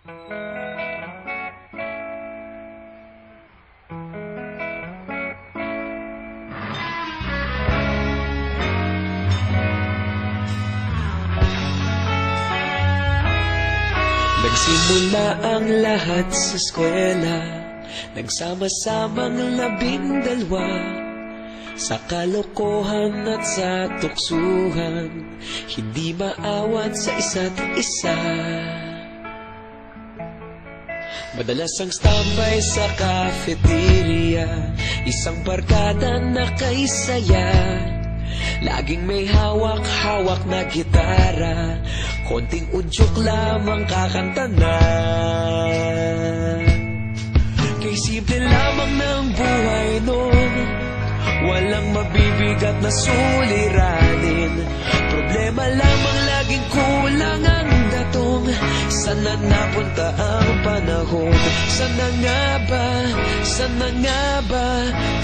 Nagsimula ang lahat sa eskwela, nagsama-samang 12, sa kalokohan at sa tuksuhan, hindi maawat sa isa't isa. Madalas ang standby sa cafeteria, isang barkada na kaisaya, laging may hawak-hawak na gitara, konting udyok lamang kakanta na. Kay simple lamang ng buhay noon, walang mabibigat na suliranin, problema lamang laging kulang ang datong. Sana napunta ang panahon? Sana nga ba? Sana nga ba?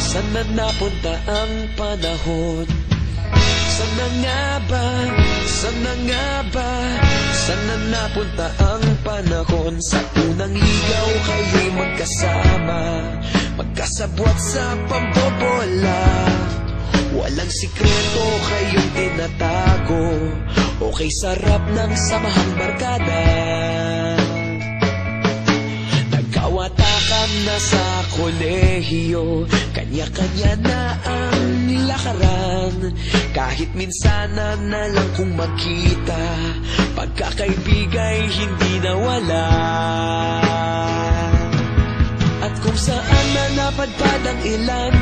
Sana napunta ang panahon? Sana nga ba? Sana nga ba? Sana napunta ang panahon? Sa unang ligaw kayo'y magkasama, magkasabwat sa pambobola, walang sikreto kayong tinatago, okay sarap ng samahang barkada. Nagkawatakan na sa kolehiyo, kanya-kanya na ang lakaran, kahit minsana na lang kung magkita, pagkakaibigay hindi nawala. At kung saan na napadpad ang ilan,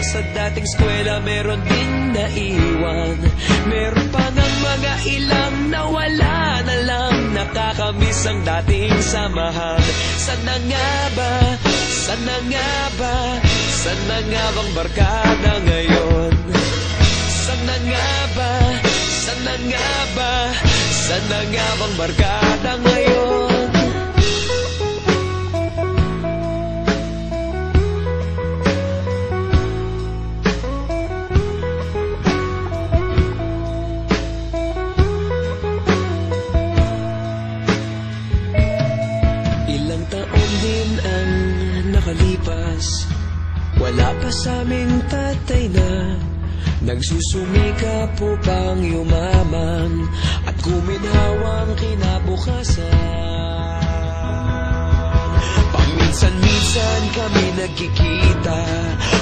sa dating eskwela meron ding naiwan, meron pa ng mga ilang nawala na lang, nakakamiss ang dating samahan. Sana nga ba? Sana nga ba? Sana nga bang barkada ngayon? Sana nga ba? Sana nga ba? Sana nga bang barkada ngayon? Ilang taon din ang nakalipas, wala pa sa aming tatay na nagsusumikap upang yumaman at guminhawang kinabukasan. Paminsan-minsan kami nagkikita,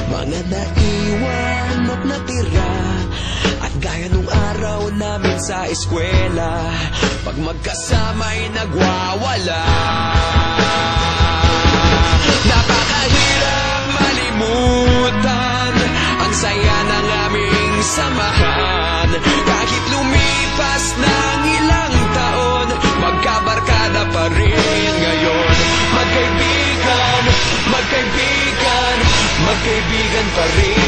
mga naiwan at natira, at gaya nung araw namin sa eskwela, pag magkasama'y nagwawala. Napakahirap malimutan ang saya ng aming samahan, kahit lumipas ng ilang taon, magkabarkada pa rin ngayon. Magkaibigan, magkaibigan, magkaibigan pa rin